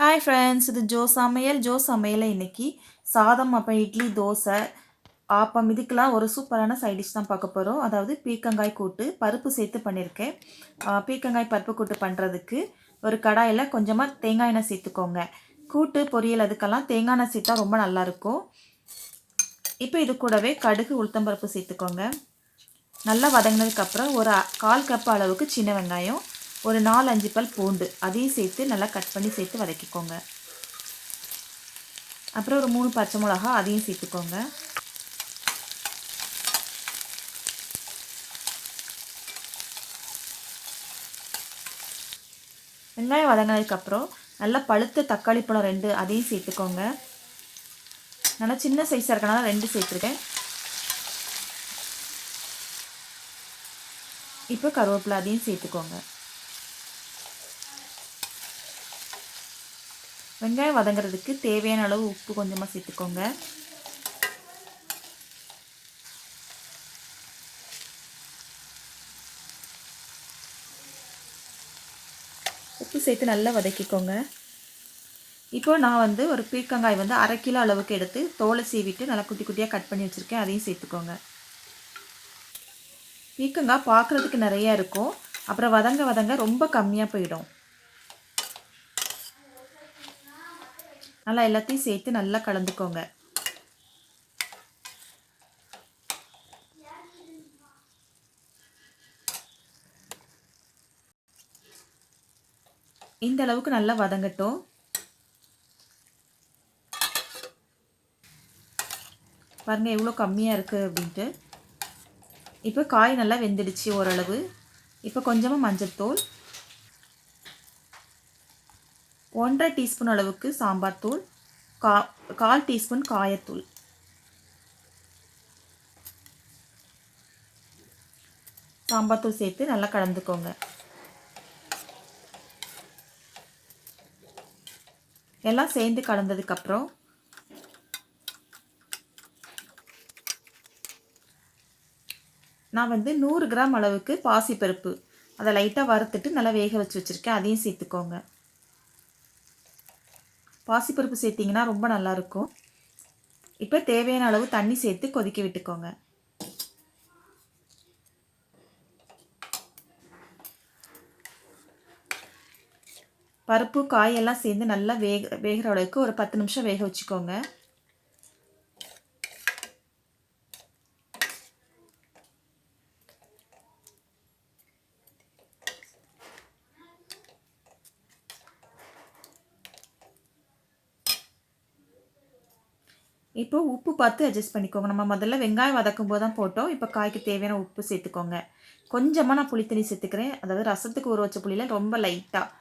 Hi friends, இது Joe சமையல் இன்னைக்கு சாதம், அப்புறம் இட்லி, தோசை, ஆப்பம் இதுக்கெல்லாம் ஒரு சூப்பரான சைட் டிஷ் தான் பார்க்க போகிறோம். அதாவது பீர்க்கங்காய் கூட்டு பருப்பு சேர்த்து பண்ணியிருக்கேன். பீர்க்கங்காய் பருப்பு கூட்டு பண்ணுறதுக்கு ஒரு கடாயில் கொஞ்சமாக தேங்காய் எண்ணெய் சேர்த்துக்கோங்க. கூட்டு பொரியல் அதுக்கெல்லாம் தேங்காய் எண்ணெய் சேர்த்தா ரொம்ப நல்லாயிருக்கும். இப்போ இது கூடவே கடுகு, உளுத்தம்பருப்பு சேர்த்துக்கோங்க. நல்லா வதங்கினதுக்கப்புறம் ஒரு 1/4 கப் அளவுக்கு சின்ன வெங்காயம், ஒரு 4-5 பல் பூண்டு அதையும் சேர்த்து நல்லா கட் பண்ணி சேர்த்து வதக்கிக்கோங்க. அப்புறம் ஒரு 3 பச்சை மிளகா அதையும் சேர்த்துக்கோங்க. வெங்காயம் வதங்கினதுக்கப்புறம் நல்லா பழுத்த தக்காளி பழம் 2 அதையும் சேர்த்துக்கோங்க. நல்லா சின்ன சைஸாக இருக்கனால 2 சேர்த்துருக்கேன். இப்போ கருவேப்பிலை அதையும் சேர்த்துக்கோங்க. வெங்காயம் வதங்கிறதுக்கு தேவையான அளவு உப்பு கொஞ்சமாக சேர்த்துக்கோங்க. உப்பு சேர்த்து நல்லா வதக்கிக்கோங்க. இப்போ நான் ஒரு பீர்க்கங்காய் 1/2 கிலோ அளவுக்கு எடுத்து தோலை சீவிட்டு நல்லா குட்டி குட்டியாக கட் பண்ணி வச்சுருக்கேன். அதையும் சேர்த்துக்கோங்க. பீர்க்கங்காய் பார்க்குறதுக்கு நிறையா இருக்கும், அப்புறம் வதங்க ரொம்ப கம்மியாக போயிடும். நல்லா எல்லாத்தையும் சேர்த்து நல்லா கலந்துக்கோங்க. இந்த அளவுக்கு நல்லா வதங்கட்டும். பாருங்கள் எவ்வளோ கம்மியாக இருக்குது அப்படின்ட்டு. இப்போ காய் நல்லா வெந்துடுச்சு ஓரளவு. இப்போ கொஞ்சமாக மஞ்சள்தூள், 1/2 டீஸ்பூன் அளவுக்கு சாம்பார் தூள், 1/4 டீஸ்பூன் காயத்தூள், சாம்பார் தூள் சேர்த்து நல்லா கலந்துக்கோங்க. எல்லாம் சேர்ந்து கலந்ததுக்கப்புறம் நான் 100 கிராம் அளவுக்கு பாசிப்பருப்பு அதை லைட்டாக வறுத்துட்டு நல்லா வேக வச்சு வச்சுருக்கேன். அதையும் சேர்த்துக்கோங்க. பாசிப்பருப்பு சேர்த்திங்கன்னா ரொம்ப நல்லாயிருக்கும். இப்போ தேவையான அளவு தண்ணி சேர்த்து கொதிக்க விட்டுக்கோங்க. பருப்பு காயெல்லாம் சேர்ந்து நல்லா வேகிற அளவுக்கு ஒரு 10 நிமிஷம் வேக வச்சுக்கோங்க. இப்போ உப்பு பார்த்து அட்ஜஸ்ட் பண்ணிக்கோங்க. நம்ம முதல்ல வெங்காயம் வதக்கும் போது தான் போட்டோம். இப்போ காய்க்கு தேவையான உப்பு சேர்த்துக்கோங்க. கொஞ்சமாக நான் புளித்தண்ணி சேர்த்துக்கிறேன். அதாவது ரசத்துக்கு ஊற வச்ச புளியில் ரொம்ப லைட்டாக.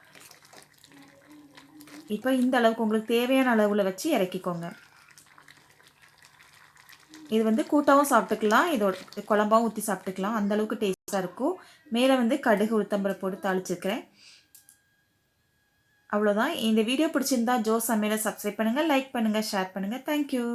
இப்போ இந்த அளவுக்கு உங்களுக்கு தேவையான அளவில் வச்சு இறக்கிக்கோங்க. இது கூட்டாகவும் சாப்பிட்டுக்கலாம், இதோட குழம்பாகவும் ஊற்றி சாப்பிட்டுக்கலாம். அந்த அளவுக்கு டேஸ்ட்டாக இருக்கும். மேலே கடுகு, உளுத்தம்பருப்பு போட்டு தாளிச்சிருக்கிறேன். அவ்வளோதான். இந்த வீடியோ பிடிச்சிருந்தா ஜோ சமையலை சப்ஸ்கிரைப் பண்ணுங்கள், லைக் பண்ணுங்கள், ஷேர் பண்ணுங்கள். தேங்க்யூ.